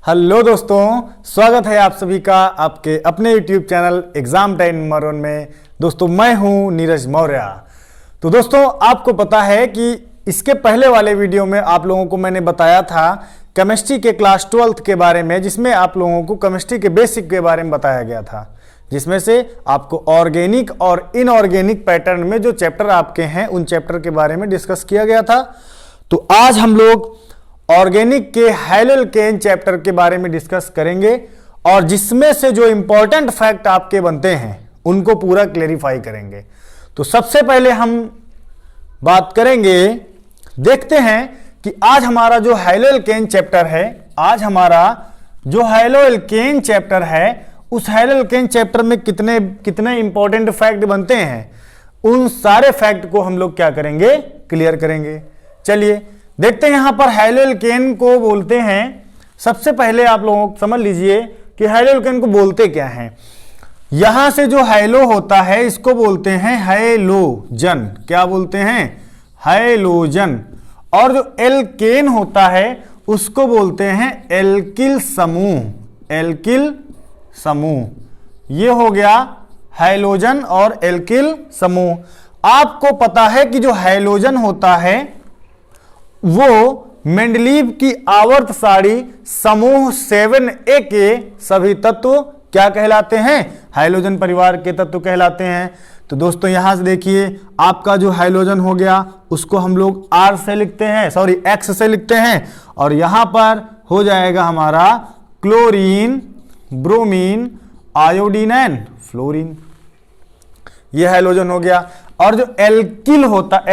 Hello दोस्तों, स्वागत है आप सभी का आपके अपने YouTube channel exam time number 1 में। दोस्तों मैं हूं नीरज मौर्य। तो दोस्तों आपको पता है कि इसके पहले वाले वीडियो में आप लोगों को मैंने बताया था केमिस्ट्री के क्लास 12th के बारे में, जिसमें आप लोगों को केमिस्ट्री के बेसिक के बारे में बताया गया था, जिसमें से आपको ऑर्गेनिक और इनऑर्गेनिक पैटर्न में जो चैप्टर आपके हैं उन चैप्टर के बारे में डिस्कस किया गया था। तो आज हम लोग ऑर्गेनिक के हैलोएल्केन चैप्टर के बारे में डिस्कस करेंगे और जिसमें से जो इंपॉर्टेंट फैक्ट आपके बनते हैं उनको पूरा क्लेरिफाई करेंगे। तो सबसे पहले हम बात करेंगे, देखते हैं कि आज हमारा जो हैलोएल्केन चैप्टर है, आज हमारा जो हैलोएल्केन चैप्टर है उस हैलोएल्केन चैप्टर में कितने कितने इंपॉर्टेंट फैक्ट बनते हैं, उन सारे फैक्ट को हम लोग क्या करेंगे, क्लियर करेंगे। चलिए देखते हैं। यहां पर हैलोएल्केन को बोलते हैं, सबसे पहले आप लोग समझ लीजिए कि हैलोएल्केन को बोलते क्या हैं। यहां से जो हैलो होता है इसको बोलते हैं हैलोजन। क्या बोलते हैं? हैलोजन। और जो एल्केन होता है उसको बोलते हैं एल्किल समूह। एल्किल समूह ये हो गया हैलोजन और एल्किल समूह। आपको पता है कि जो हैलोजन होता है वो मेंडलीव की आवर्त सारणी समूह 7A के सभी तत्व क्या कहलाते हैं? हैलोजन परिवार के तत्व कहलाते हैं। तो दोस्तों यहां से देखिए, आपका जो हैलोजन हो गया उसको हम लोग R से लिखते हैं, सॉरी X से लिखते हैं, और यहां पर हो जाएगा हमारा chlorine, bromine, iodine and fluorine. यह हैलोजन हो गया। और जो एल्किल होता,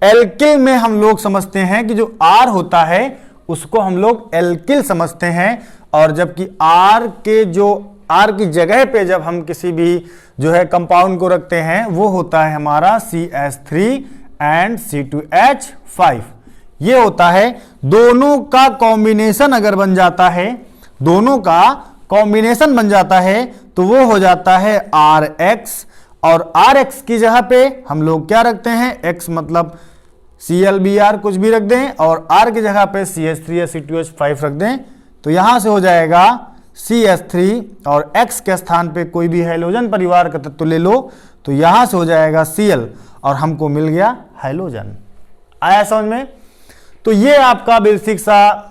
एल्किल में हम लोग समझते हैं कि जो R होता है उसको हम लोग एल्किल समझते हैं, और जबकि R की जगह पे जब हम किसी भी जो है कंपाउंड को रखते हैं वो होता है हमारा CH3 एंड C2H5। ये होता है। दोनों का कॉम्बिनेशन अगर बन जाता है, दोनों का कॉम्बिनेशन बन जाता है तो वो हो जाता है RX, और RX की जगह पे हम लोग क्या रखते हैं, X मतलब ClBr कुछ भी रख दें, और R की जगह पे CH3 या C2H5 रख दें, तो यहां से हो जाएगा CH3, और X के स्थान पे कोई भी हैलोजन परिवार का तत्व ले लो तो यहां से हो जाएगा Cl, और हमको मिल गया हैलोजन। आया समझ में? तो ये आपका बेसिक सा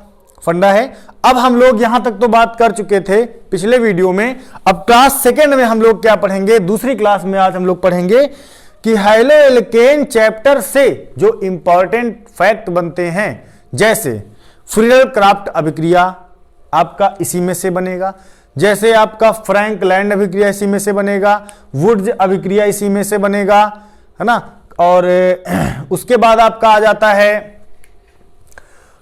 फंडा है। अब हम लोग यहां तक तो बात कर चुके थे पिछले वीडियो में। अब क्लास 2nd में हम लोग क्या पढ़ेंगे, दूसरी क्लास में आज हम लोग पढ़ेंगे कि हैलोएल्केन चैप्टर से जो इंपॉर्टेंट फैक्ट बनते हैं, जैसे फ्रीडल-क्राफ्ट अभिक्रिया आपका इसी में से बनेगा, जैसे आपका फ्रैंकलैंड अभिक्रिया इसी में से बनेगा, वुड्स अभिक्रिया इसी में से बनेगा, है ना। और उसके बाद आपका आ जाता है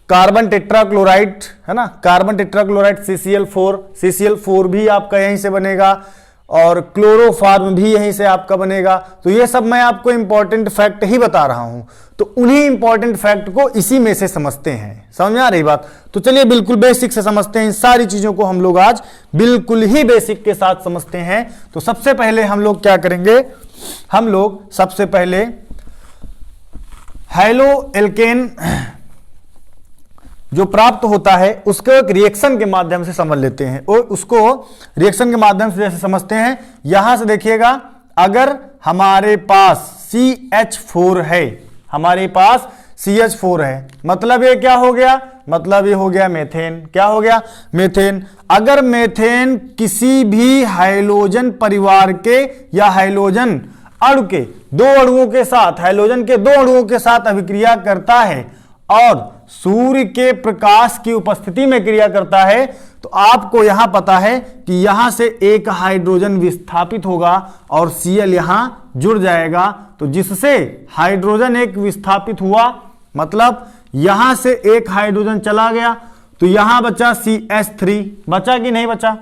कार्बन टेट्राक्लोराइड, है ना, कार्बन टेट्राक्लोराइड CCl4 भी आपका यहीं से बनेगा, और क्लोरोफॉर्म भी यहीं से आपका बनेगा। तो ये सब मैं आपको इंपॉर्टेंट फैक्ट ही बता रहा हूं, तो उन्हीं इंपॉर्टेंट फैक्ट को इसी में से समझते हैं। समझ में आ रही बात? तो चलिए बिल्कुल बेसिक से समझते हैं। इन सारी चीजों को हम लोग आज बिल्कुल ही बेसिक के साथ समझते हैं। तो सबसे पहले हम लोग क्या करेंगे, हम लोग सबसे पहले हैलोएल्केन जो प्राप्त होता है उसको एक रिएक्शन के माध्यम से समझ लेते हैं, और उसको रिएक्शन के माध्यम से जैसे समझते हैं, यहां से देखिएगा, अगर हमारे पास CH4 है, हमारे पास CH4 है, मतलब ये क्या हो गया, मतलब ये हो गया मेथेन। क्या हो गया? मेथेन। अगर मेथेन किसी भी हैलोजन परिवार के या हैलोजन अणु के दो अणुओं के साथ, हैलोजन के दो अणुओं के साथ अभिक्रिया करता है और सूर्य के प्रकाश की उपस्थिति में क्रिया करता है, तो आपको यहां पता है कि यहां से एक हाइड्रोजन विस्थापित होगा और Cl यहां जुड़ जाएगा, तो जिससे हाइड्रोजन एक विस्थापित हुआ, मतलब यहां से एक हाइड्रोजन चला गया, तो यहां बचा CH3, बचा कि नहीं बचा,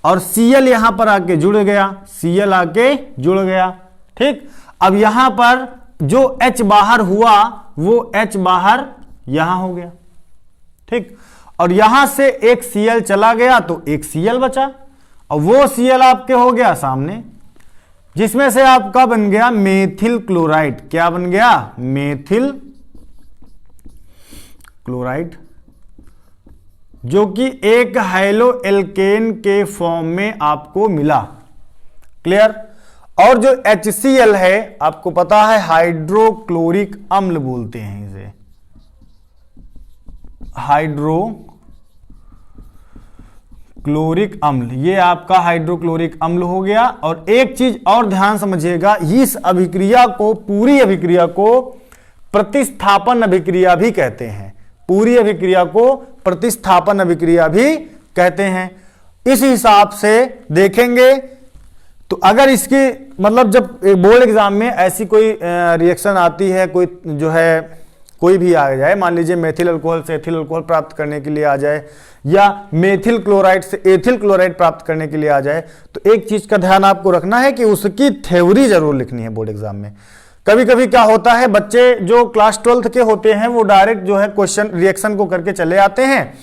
और Cl यहां पर आके जुड़ गया, Cl आके जुड़ गया। ठीक। अब यहां पर जो H बाहर हुआ वो H बाहर यहां हो गया। ठीक। और यहां से एक Cl चला गया तो एक Cl बचा, और वो Cl आपके हो गया सामने, जिसमें से आपका बन गया मेथिल क्लोराइड। क्या बन गया? Methyl chloride. जो कि एक हाइलो एल्केन के फॉर्म में आपको मिला। क्लियर। और जो HCl है आपको पता है हाइड्रोक्लोरिक अम्ल बोलते हैं इसे, हाइड्रोक्लोरिक अम्ल, ये आपका हाइड्रोक्लोरिक अम्ल हो गया। और एक चीज और ध्यान समझिएगा, इस अभिक्रिया को, पूरी अभिक्रिया को प्रतिस्थापन अभिक्रिया भी कहते हैं। पूरी अभिक्रिया को प्रतिस्थापन अभिक्रिया भी कहते हैं। इस हिसाब से देखेंगे तो अगर इसकी मतलब जब बोर्ड एग्जाम में ऐसी कोई रिएक्शन आती है, कोई जो है कोई भी आ जाए, मान लीजिए मेथिल अल्कोहल से एथिल अल्कोहल प्राप्त करने के लिए आ जाए, या मेथिल क्लोराइड से एथिल क्लोराइड प्राप्त करने के लिए आ जाए, तो एक चीज का ध्यान आपको रखना है कि उसकी थ्योरी जरूर लिखनी है बोर्ड एग्जाम में। कभी कभी क्या होता है, बच्चे जो क्लास 12th के होते हैं वो डायरेक्ट जो है क्वेश्चन रिएक्शन को करके चले आते हैं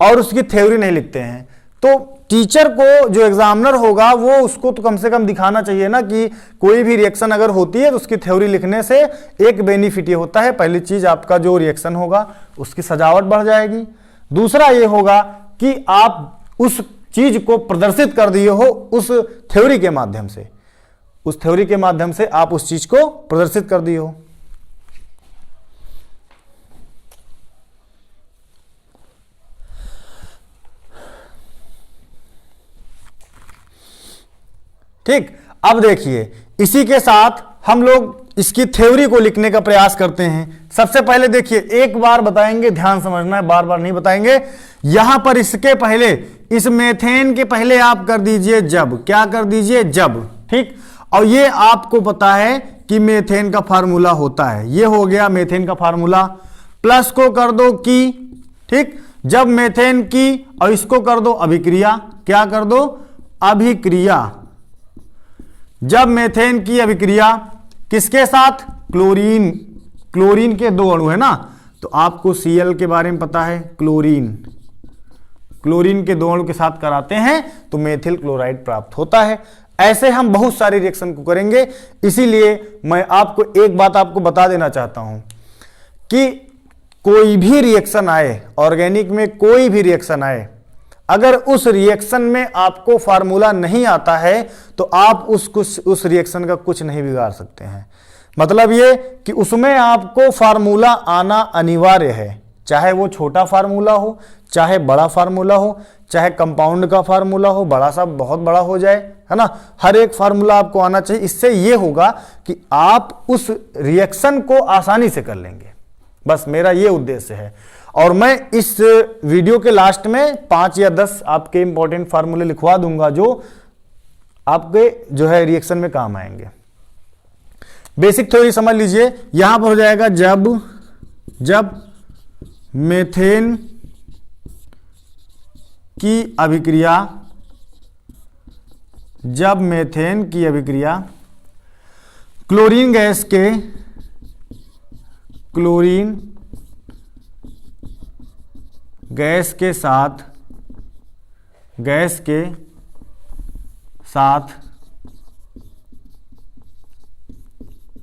और उसकी थ्योरी नहीं लिखते हैं। तो टीचर को, जो एग्जामिनर होगा, वो उसको तो कम से कम दिखाना चाहिए ना कि कोई भी रिएक्शन अगर होती है तो उसकी थ्योरी लिखने से एक बेनिफिट ये होता है, पहली चीज आपका जो रिएक्शन होगा उसकी सजावट बढ़ जाएगी। दूसरा ये होगा कि आप उस चीज को प्रदर्शित कर दिए हो उस थ्योरी के माध्यम से, उस थ्योरी के माध्यम से आप उस चीज को प्रदर्शित कर दिए हो। ठीक। अब देखिए, इसी के साथ हम लोग इसकी थ्योरी को लिखने का प्रयास करते हैं। सबसे पहले देखिए, एक बार बताएंगे, ध्यान समझना है, बार बार नहीं बताएंगे। यहां पर इसके पहले, इस मेथेन के पहले आप कर दीजिए जब, क्या कर दीजिए, जब। ठीक। और ये आपको पता है कि मेथेन का फार्मूला होता है, ये हो गया मेथेन का फार्मूला। प्लस को कर दो की, ठीक, जब मेथेन की, और इसको कर दो अभिक्रिया, क्या कर दो, अभिक्रिया। जब मेथेन की अभिक्रिया किसके साथ, क्लोरीन, क्लोरीन के दो अणु है ना, तो आपको Cl के बारे में पता है, क्लोरीन, क्लोरीन के दो अणु के साथ कराते हैं तो मेथिल क्लोराइड प्राप्त होता है। ऐसे हम बहुत सारे रिएक्शन को करेंगे। इसीलिए मैं आपको एक बात आपको बता देना चाहता हूं कि कोई भी रिएक्शन आए, ऑर्गेनिक में कोई भी रिएक्शन आए, अगर उस रिएक्शन में आपको फार्मूला नहीं आता है तो आप उस रिएक्शन का कुछ नहीं बिगाड़ सकते हैं। मतलब ये कि उसमें आपको फार्मूला आना अनिवार्य है, चाहे वो छोटा फार्मूला हो, चाहे बड़ा फार्मूला हो, चाहे कंपाउंड का फार्मूला हो, बड़ा सा बहुत बड़ा हो जाए, है ना, हर एक फार्मूला आपको आना चाहिए। इससे ये होगा कि आप उस रिएक्शन को आसानी से कर लेंगे। बस मेरा ये उद्देश्य है। और मैं इस वीडियो के लास्ट में 5 या 10 आपके इंपॉर्टेंट फार्मूले लिखवा दूंगा जो आपके जो है रिएक्शन में काम आएंगे। बेसिक थ्योरी समझ लीजिए। यहां पर हो जाएगा जब मेथेन की अभिक्रिया, जब मेथेन की अभिक्रिया क्लोरीन गैस के, क्लोरीन गैस के साथ, गैस के साथ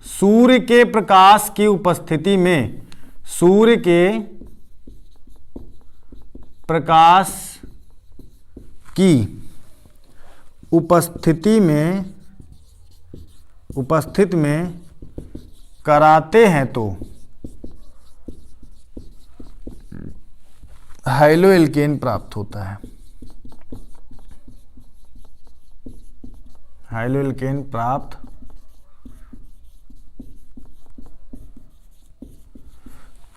सूर्य के प्रकाश की उपस्थिति में, सूर्य के प्रकाश की उपस्थिति में कराते हैं तो हाइलो एल्केन प्राप्त होता है। हाइलो एल्केन प्राप्त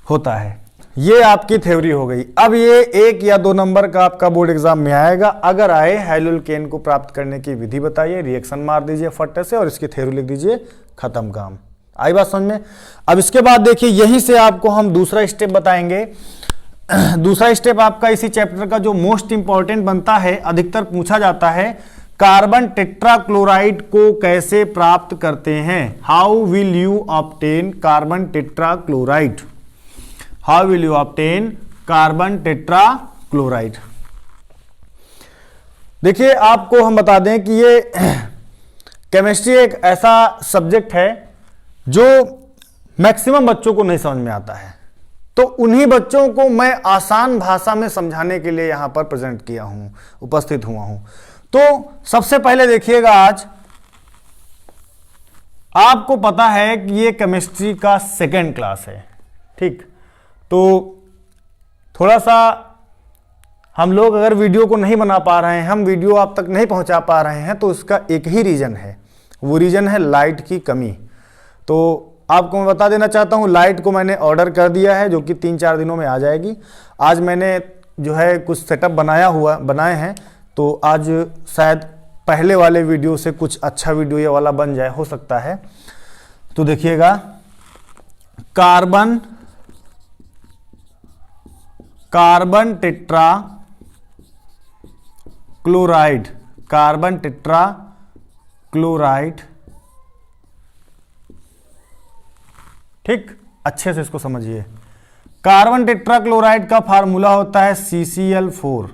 होता है। ये आपकी थ्योरी हो गई। अब ये 1 या 2 नंबर का आपका बोर्ड एग्जाम में आएगा। अगर आए, हाइलो एल्केन को प्राप्त करने की विधि बताइए, रिएक्शन मार दीजिए फट्टे से और इसकी थ्योरी लिख दीजिए, खत्म काम। आई बात समझ में। अब इसके बाद देखिए, यहीं से आपको हम दूसरा स्टेप बताएंगे। दूसरा स्टेप आपका इसी चैप्टर का जो मोस्ट इंपॉर्टेंट बनता है, अधिकतर पूछा जाता है, कार्बन टेट्राक्लोराइड को कैसे प्राप्त करते हैं। How will you obtain carbon tetrachloride, how will you obtain carbon tetrachloride. देखिए, आपको हम बता दें कि ये केमिस्ट्री एक ऐसा सब्जेक्ट है जो मैक्सिमम बच्चों को नहीं समझ में आता है। तो उन्हीं बच्चों को मैं आसान भाषा में समझाने के लिए यहां पर प्रेजेंट किया हूं, उपस्थित हुआ हूं। तो सबसे पहले देखिएगा, आज आपको पता है कि ये केमिस्ट्री का सेकेंड क्लास है, ठीक। तो थोड़ा सा हम लोग अगर वीडियो को नहीं बना पा रहे हैं, हम वीडियो आप तक नहीं पहुंचा पा रहे हैं, तो इसका एक ही रीजन है, वो रीजन है लाइट की कमी। तो आपको मैं बता देना चाहता हूं, लाइट को मैंने ऑर्डर कर दिया है, जो कि 3-4 दिनों में आ जाएगी। आज मैंने जो है कुछ सेटअप बनाए हैं, तो आज शायद पहले वाले वीडियो से कुछ अच्छा वीडियो ये वाला बन जाए, हो सकता है। तो देखिएगा, carbon tetra chloride, carbon tetra chloride, ठीक, अच्छे से इसको समझिए। कार्बन टेट्रा क्लोराइड का फार्मूला होता है CCl4,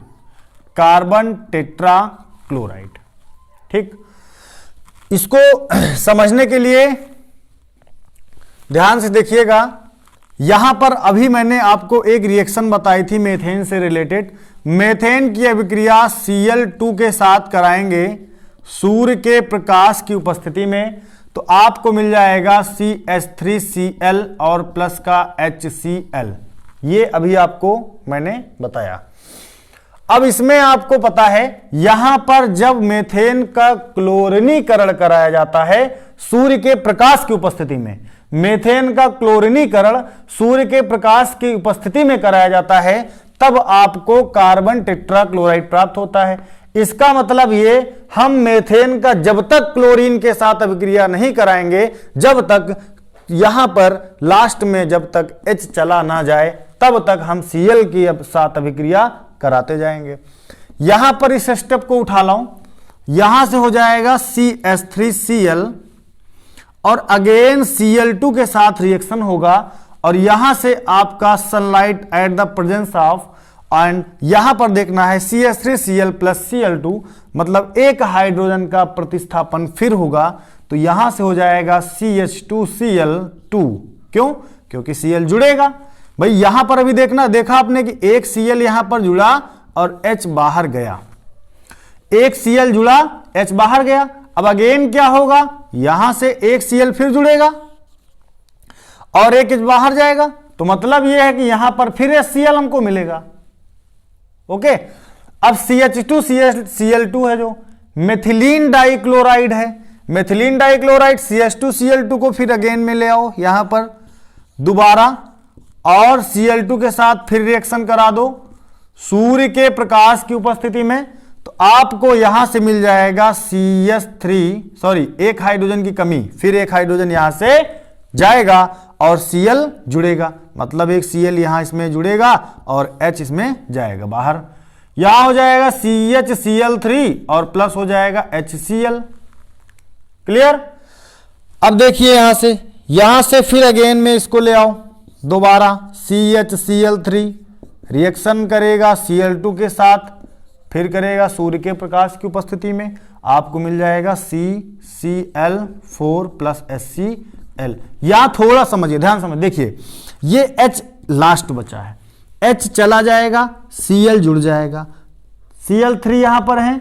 कार्बन टेट्रा क्लोराइड, ठीक। इसको समझने के लिए ध्यान से देखिएगा, यहां पर अभी मैंने आपको एक रिएक्शन बताई थी मेथेन से रिलेटेड। मेथेन की अभिक्रिया Cl2 के साथ कराएंगे सूर्य के प्रकाश की उपस्थिति में, तो आपको मिल जाएगा CH3Cl और प्लस का HCl। ये अभी आपको मैंने बताया। अब इसमें आपको पता है, यहां पर जब मेथेन का क्लोरीनीकरण कराया जाता है सूर्य के प्रकाश की उपस्थिति में, मेथेन का क्लोरीनीकरण सूर्य के प्रकाश की उपस्थिति में कराया जाता है, तब आपको कार्बन टेट्रा क्लोराइड प्राप्त होता है। इसका मतलब ये, हम मेथेन का जब तक क्लोरीन के साथ अभिक्रिया नहीं कराएंगे, जब तक यहां पर लास्ट में जब तक H चला ना जाए, तब तक हम Cl की साथ अभिक्रिया कराते जाएंगे। यहां पर इस स्टेप को उठा लाऊं, यहां से हो जाएगा CH3Cl और अगेन Cl2 के साथ रिएक्शन होगा, और यहां से आपका sunlight at the presence of, and यहां पर देखना है CH3Cl प्लस Cl2, मतलब एक हाइड्रोजन का प्रतिस्थापन फिर होगा, तो यहां से हो जाएगा CH2Cl2। क्यों? क्योंकि Cl जुड़ेगा। भाई यहां पर अभी देखा आपने कि एक Cl यहां पर जुड़ा और H बाहर गया, एक Cl जुड़ा, H बाहर गया। अब अगेन क्या होगा, यहां से एक Cl फिर जुड़ेगा और एक H बाहर जाएगा, तो मतलब यह है कि यहां पर फिर HCl हमको मिलेगा। ओके, अब CH2Cl2 है जो मेथिलीन डाइक्लोराइड है, मेथिलीन डाइक्लोराइड CH2Cl2 को फिर अगेन में ले आओ यहां पर दोबारा, और Cl2 के साथ फिर रिएक्शन करा दो सूर्य के प्रकाश की उपस्थिति में, तो आपको यहां से मिल जाएगा एक हाइड्रोजन की कमी, फिर एक हाइड्रोजन यहां से जाएगा और Cl जुड़ेगा, मतलब एक Cl यहां इसमें जुड़ेगा और H इसमें जाएगा बाहर। यहां हो जाएगा CHCl3 और प्लस हो जाएगा HCl। क्लियर? अब देखिए यहां से फिर अगेन में इसको ले आओ दोबारा, CHCl3 रिएक्शन करेगा Cl2 के साथ, फिर करेगा सूर्य के प्रकाश की उपस्थिति में, आपको मिल जाएगा CCl4 प्लस HCl। यहां थोड़ा समझिए, ध्यान समझ, देखिए ये H लास्ट बचा है, H चला जाएगा, Cl जुड़ जाएगा, Cl3 यहां पर है,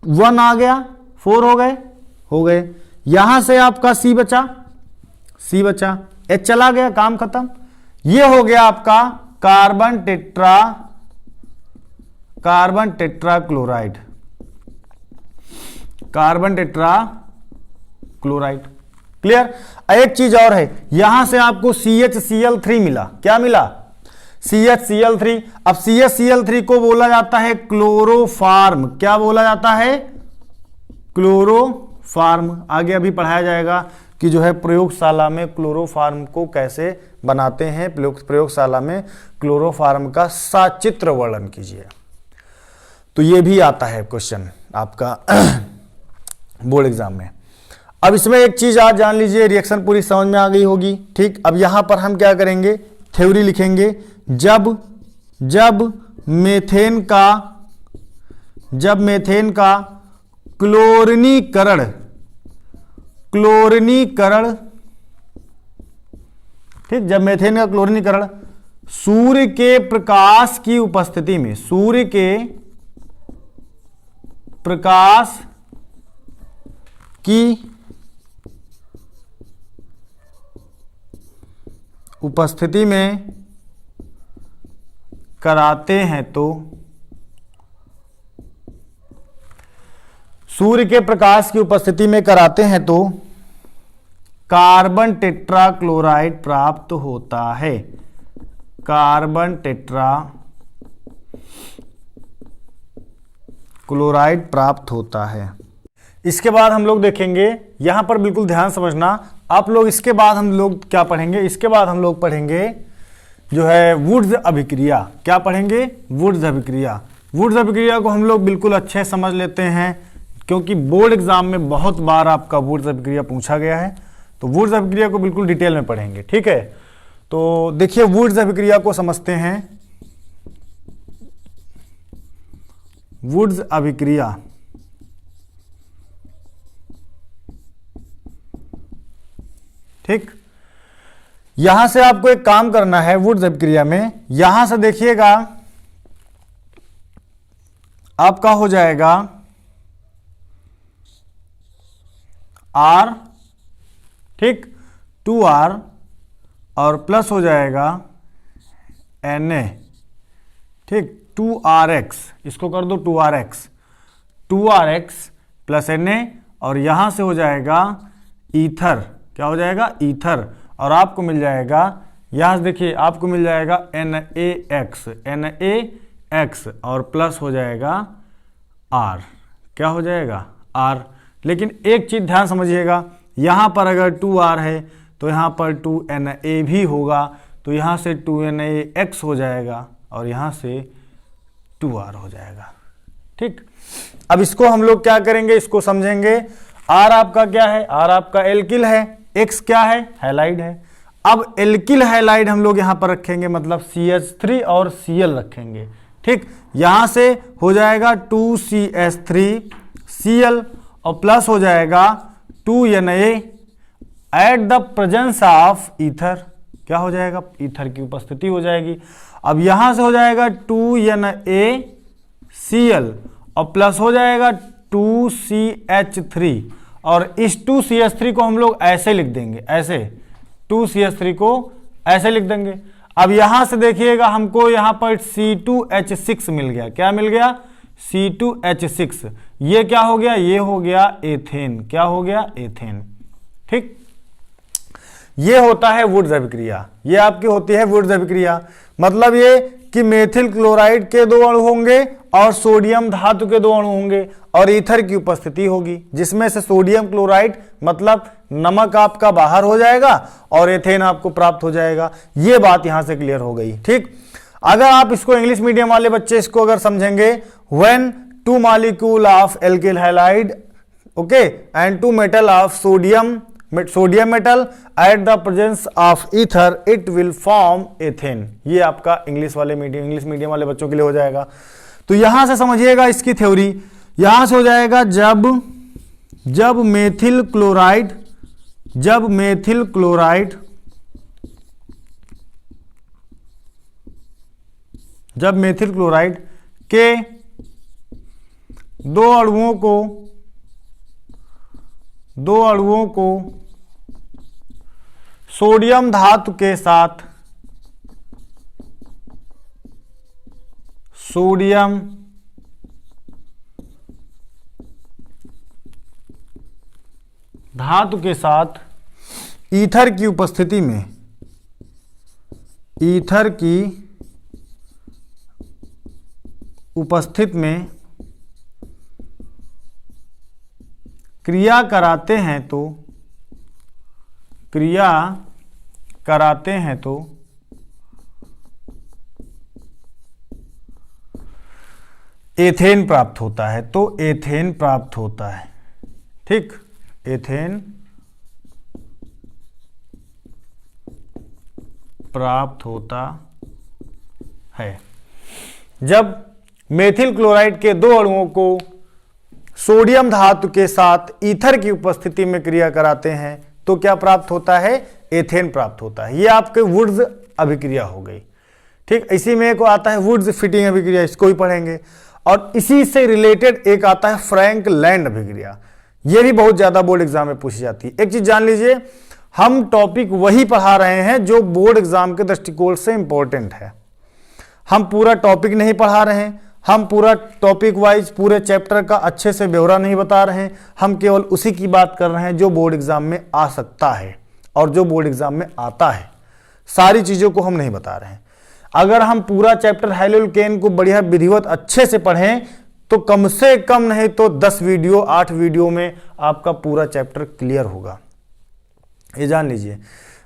1 आ गया, 4 हो गए। यहां से आपका C बचा, H चला गया, काम खत्म। ये हो गया आपका carbon tetra chloride, carbon tetra chloride. Clear? एक चीज और है, यहां से आपको CHCl3 मिला, क्या मिला? CHCl3। अब CHCl3 को बोला जाता है क्लोरोफार्म। क्या बोला जाता है? क्लोरोफार्म। आगे अभी पढ़ाया जाएगा कि जो है प्रयोगशाला में क्लोरोफार्म को कैसे बनाते हैं, प्रयोगशाला में क्लोरोफार्म का सचित्र वर्णन कीजिए। तो ये भी आता है क्वेश्चन आपका बोर्ड एग्जाम में। अब इसमें एक चीज आज जान लीजिए, रिएक्शन पूरी समझ में आ गई होगी, ठीक। अब यहां पर हम क्या करेंगे, थ्योरी लिखेंगे। जब मेथेन का क्लोरीनीकरण, ठीक, जब मेथेन का क्लोरीनीकरण सूर्य के प्रकाश की उपस्थिति में, सूर्य के प्रकाश की उपस्थिति में कराते हैं तो, सूर्य के प्रकाश की उपस्थिति में कराते हैं तो कार्बन टेट्राक्लोराइड प्राप्त होता है। कार्बन टेट्राक्लोराइड प्राप्त होता है। इसके बाद हम लोग देखेंगे, यहां पर बिल्कुल ध्यान समझना आप लोग। इसके बाद हम लोग क्या पढ़ेंगे, इसके बाद हम लोग पढ़ेंगे जो है वुड्स अभिक्रिया। क्या पढ़ेंगे, वुड्स अभिक्रिया। वुड्स अभिक्रिया को हम लोग बिल्कुल अच्छे समझ लेते हैं, क्योंकि बोर्ड एग्जाम में बहुत बार आपका वुड्स अभिक्रिया पूछा गया है। तो वुड्स अभिक्रिया को बिल्कुल डिटेल में पढ़ेंगे, ठीक है। तो देखिए वुड्स अभिक्रिया को समझते हैं। वुड्स अभिक्रिया, ठीक। यहां से आपको एक काम करना है वुड्स अभिक्रिया में। यहां से देखिएगा आपका हो जाएगा R, ठीक, 2R और प्लस हो जाएगा Na, ठीक, 2RX। इसको कर दो 2RX, 2RX प्लस Na, और यहां से हो जाएगा ईथर। क्या हो जाएगा, ईथर। और आपको मिल जाएगा, यहां से देखिए आपको मिल जाएगा NaX, NaX और प्लस हो जाएगा R। क्या हो जाएगा, R। लेकिन एक चीज ध्यान समझिएगा, यहां पर अगर 2R है तो यहां पर 2Na भी होगा, तो यहां से 2NaX हो जाएगा और यहां से 2R हो जाएगा, ठीक। अब इसको हम लोग क्या करेंगे, इसको समझेंगे। R आपका क्या है, R आपका एल्किल है, X क्या है, हैलाइड है। अब एल्किल हैलाइड हम लोग यहां पर रखेंगे, मतलब CH3 और Cl रखेंगे, ठीक। यहां से हो जाएगा 2CH3Cl और प्लस हो जाएगा 2Na at the presence of ether. क्या हो जाएगा, ईथर की उपस्थिति हो जाएगी। अब यहां से हो जाएगा 2NaCl और प्लस हो जाएगा 2CH3, और इस 2CH3 को हम लोग ऐसे लिख देंगे, ऐसे 2CH3 को ऐसे लिख देंगे। अब यहां से देखिएगा हमको यहां पर C2H6 मिल गया। क्या मिल गया, C2H6। ये क्या हो गया, ये हो गया एथेन। क्या हो गया, एथेन, ठीक। ये होता है वुड्स अभिक्रिया, ये आपकी होती है वुड्स अभिक्रिया। मतलब ये कि मेथिल क्लोराइड के 2 अणु होंगे और सोडियम धातु के 2 अणु होंगे और ईथर की उपस्थिति होगी, जिसमें से सोडियम क्लोराइड मतलब नमक आपका बाहर हो जाएगा और एथेन आपको प्राप्त हो जाएगा। ये बात यहां से क्लियर हो गई, ठीक। अगर आप इसको इंग्लिश मीडियम वाले बच्चे इसको अगर समझेंगे, when 2 molecule of alkyl halide, okay, and 2 metal of sodium metal at the presence of ether it will form ethane. ये आपका इंग्लिश मीडियम वाले बच्चों के लिए हो जाएगा। तो यहां से समझिएगा इसकी थ्योरी। यहां से हो जाएगा जब मेथिल क्लोराइड के 2 अणुओं को सोडियम धातु के साथ ईथर की उपस्थिति में क्रिया कराते हैं तो एथेन प्राप्त होता है। तो एथेन प्राप्त होता है, ठीक, एथेन प्राप्त होता है। जब मेथिल क्लोराइड के 2 अणुओं को सोडियम धातु के साथ ईथर की उपस्थिति में क्रिया कराते हैं तो क्या प्राप्त होता है, एथेन प्राप्त होता है। ये आपके वुड्स अभिक्रिया हो गई, ठीक, इसी में एक आता है वुड्स फिटिंग अभिक्रिया, इसको ही पढ़ेंगे। और इसी से रिलेटेड एक आता है फ्रैंक लैंड अभिक्रिया, ये भी बहुत ज्यादा बोर्ड एग्जाम में पूछी जाती है। एक चीज जान लीजिए, हम टॉपिक वही पढ़ा रहे हैं जो बोर्ड एग्जाम के दृष्टिकोण से इंपॉर्टेंट है। हम पूरा टॉपिक नहीं पढ़ा रहे हैं, हम पूरा टॉपिक वाइज पूरे चैप्टर का अच्छे से ब्यौरा नहीं बता रहे हैं, हम केवल उसी की बात कर रहे हैं जो बोर्ड एग्जाम में आ सकता है और जो बोर्ड एग्जाम में आता है। सारी चीजों को हम नहीं बता रहे हैं। अगर हम पूरा चैप्टर हाइलोकेन को बढ़िया विधिवत अच्छे से पढ़ें तो कम से कम नहीं तो 10 वीडियो 8 वीडियो में आपका पूरा चैप्टर क्लियर होगा, ये जान लीजिए।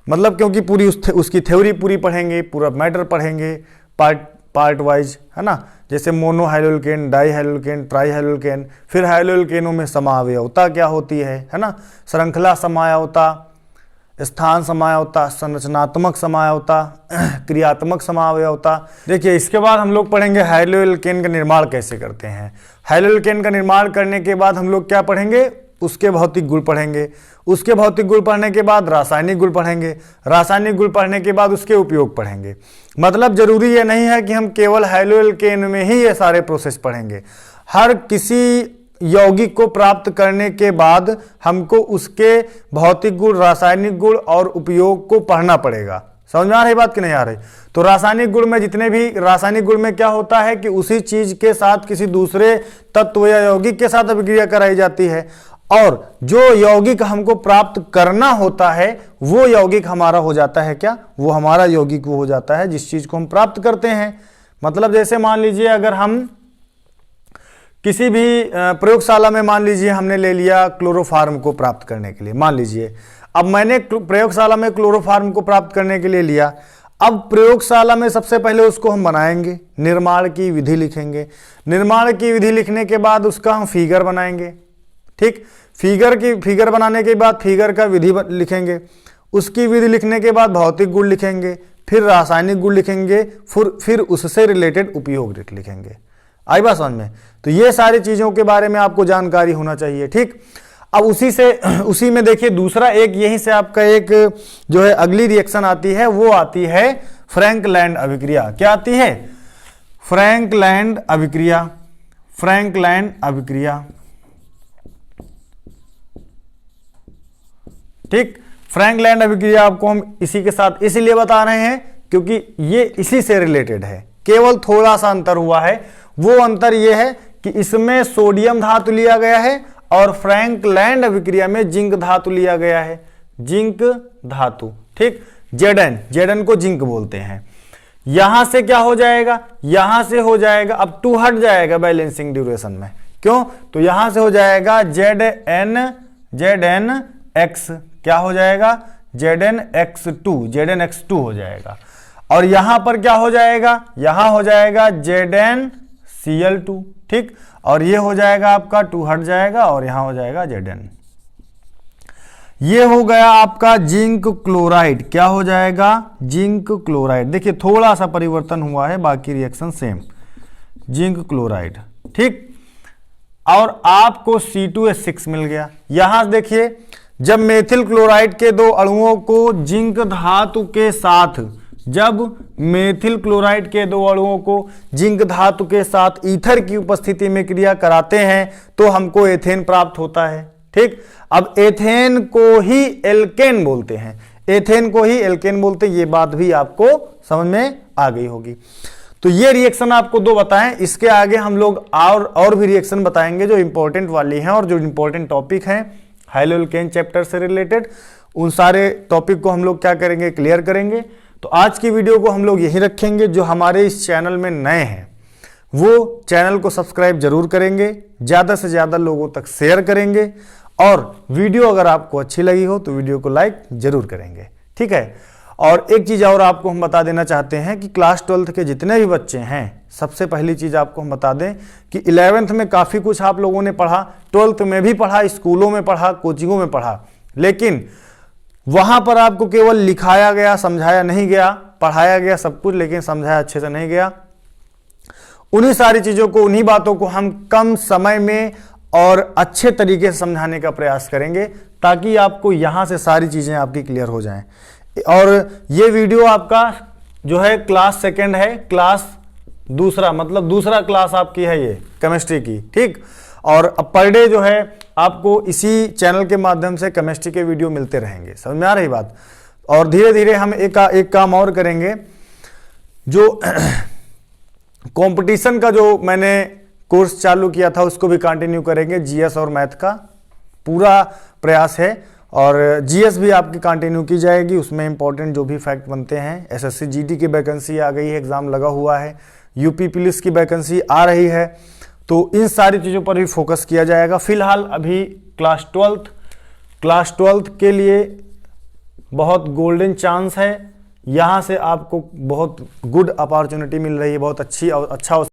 मतलब क्योंकि पूरी उसकी थ्योरी पूरी पढ़ेंगे, पूरा मैटर पढ़ेंगे पार्ट वाइज, है ना। जैसे मोनो हाइलोकेन, डाई हाइलोकेन, ट्राई हाइलोकेन, फिर हाइलोकेनों में समावयवता क्या होती है ना, श्रृंखला समावयवता, स्थान समावयवता, संरचनात्मक समावयवता, क्रियात्मक समावयवता। देखिए इसके बाद हम लोग पढ़ेंगे हाइलोकेन का निर्माण कैसे करते हैं। हाइलोकेन का निर्माण करने के बाद हम लोग क्या पढ़ेंगे, उसके भौतिक गुण पढ़ेंगे। उसके भौतिक गुण पढ़ने के बाद रासायनिक गुण पढ़ेंगे। रासायनिक गुण पढ़ने के बाद उसके उपयोग पढ़ेंगे। मतलब जरूरी ये नहीं है कि हम केवल हाइलोकेन में ही ये सारे प्रोसेस पढ़ेंगे। हर किसी यौगिक को प्राप्त करने के बाद हमको उसके भौतिक गुण, रासायनिक गुण और उपयोग को पढ़ना पड़ेगा। समझ में आ रही बात कि नहीं आ रही? तो रासायनिक गुण में जितने भी रासायनिक गुण में क्या होता है कि उसी चीज के साथ किसी दूसरे तत्व या यौगिक के साथ अभिक्रिया कराई जाती है, और जो यौगिक हमको प्राप्त करना होता है वो यौगिक हमारा हो जाता है क्या, वो हमारा यौगिक वो हो जाता है जिस चीज को हम प्राप्त करते हैं। मतलब जैसे मान लीजिए अगर हम किसी भी प्रयोगशाला में मान लीजिए हमने ले लिया क्लोरोफार्म को प्राप्त करने के लिए, मान लीजिए अब मैंने प्रयोगशाला में क्लोरोफार्म को प्राप्त करने के लिए लिया। अब प्रयोगशाला में सबसे पहले उसको हम बनाएंगे, निर्माण की विधि लिखेंगे। निर्माण की विधि लिखने के बाद उसका हम फिगर बनाएंगे, ठीक। फिगर बनाने के बाद फिगर का विधि लिखेंगे। उसकी विधि लिखने के बाद भौतिक गुण लिखेंगे, फिर रासायनिक गुण लिखेंगे, फिर उससे रिलेटेड उपयोग लिखेंगे। आई बात समझ में? तो ये सारी चीजों के बारे में आपको जानकारी होना चाहिए, ठीक। अब उसी में देखिए दूसरा एक यहीं से आपका एक जो है अगली रिएक्शन आती है, वो आती है फ्रैंक लैंड अभिक्रिया। क्या आती है? फ्रैंक लैंड अभिक्रिया। फ्रैंक लैंड अभिक्रिया, ठीक। फ्रैंक लैंड अभिक्रिया आपको हम इसी के साथ इसीलिए बता रहे हैं क्योंकि ये इसी से रिलेटेड है। केवल थोड़ा सा अंतर हुआ है, वो अंतर ये है कि इसमें सोडियम धातु लिया गया है और फ्रैंक लैंड अभिक्रिया में जिंक धातु लिया गया है। जिंक धातु, ठीक। जेडन को जिंक बोलते हैं। यहां से क्या हो जाएगा, यहां से हो जाएगा, अब 2 हट जाएगा बैलेंसिंग ड्यूरेशन में। क्यों? तो यहां से हो जाएगा Zn x, क्या हो जाएगा? Zn x2 हो जाएगा। और यहां पर क्या हो जाएगा? यहां हो जाएगा ZnCl2, ठीक। और ये हो जाएगा आपका 2 हट जाएगा और यहां हो जाएगा Zn। ये हो गया आपका जिंक क्लोराइड। क्या हो जाएगा? Zinc chloride. देखिए थोड़ा सा परिवर्तन हुआ है, बाकी रिएक्शन सेम। जिंक क्लोराइड, ठीक। और आपको C2H6 मिल गया। यहां देखिए जब मेथिल क्लोराइड के 2 अणुओं को जिंक धातु के साथ, जब मेथिल क्लोराइड के 2 अणुओं को जिंक धातु के साथ ईथर की उपस्थिति में क्रिया कराते हैं तो हमको एथेन प्राप्त होता है, ठीक। अब एथेन को ही एल्केन बोलते हैं, एथेन को ही एल्केन बोलते हैं। ये बात भी आपको समझ में आ गई होगी। तो ये रिएक्शन आपको 2 बताएं। इसके आगे हम लोग और भी रिएक्शन बताएंगे जो इंपॉर्टेंट वाली हैं और जो इंपॉर्टेंट टॉपिक हैं हाइलोकेन चैप्टर से रिलेटेड। उन सारे टॉपिक को हम लोग क्या करेंगे, क्लियर करेंगे। तो आज की वीडियो को हम लोग यही रखेंगे। जो हमारे इस चैनल में नए हैं वो चैनल को सब्सक्राइब जरूर करेंगे, ज़्यादा से ज़्यादा लोगों तक शेयर करेंगे, और वीडियो अगर आपको अच्छी लगी हो तो वीडियो को लाइक जरूर करेंगे, ठीक है। और एक चीज़ और आपको हम बता देना चाहते हैं कि क्लास 12th के जितने भी बच्चे हैं, सबसे पहली चीज़ आपको हम बता दें कि 11th में काफ़ी कुछ आप लोगों ने पढ़ा, 12th में भी पढ़ा, स्कूलों में पढ़ा, कोचिंगों में पढ़ा, लेकिन वहाँ पर आपको केवल लिखाया गया, समझाया नहीं गया। पढ़ाया गया सब कुछ लेकिन समझाया अच्छे से नहीं गया। उन्हीं सारी चीज़ों को, उन्हीं बातों को हम कम समय में और अच्छे तरीके से समझाने का प्रयास करेंगे ताकि आपको यहाँ से सारी चीज़ें आपकी क्लियर हो जाएं। और ये वीडियो आपका जो है क्लास सेकंड है, क्लास दूसरा, मतलब दूसरा क्लास आपकी है ये केमिस्ट्री की, ठीक। और अब पर डे जो है आपको इसी चैनल के माध्यम से केमिस्ट्री के वीडियो मिलते रहेंगे, समझ में आ रही बात। और धीरे धीरे हम एक काम और करेंगे, जो कंपटीशन का जो मैंने कोर्स चालू किया था उसको भी कंटिन्यू करेंगे। जीएस और मैथ का पूरा प्रयास है, और जीएस भी आपकी कंटिन्यू की जाएगी। उसमें इंपॉर्टेंट जो भी फैक्ट बनते हैं, एसएससी जीडी की वैकेंसी आ गई है, एग्जाम लगा हुआ है, यूपी पुलिस की वैकेंसी आ रही है, तो इन सारी चीज़ों पर भी फोकस किया जाएगा। फिलहाल अभी क्लास ट्वेल्थ के लिए बहुत गोल्डन चांस है, यहाँ से आपको बहुत गुड अपॉर्चुनिटी मिल रही है, बहुत अच्छी और अच्छा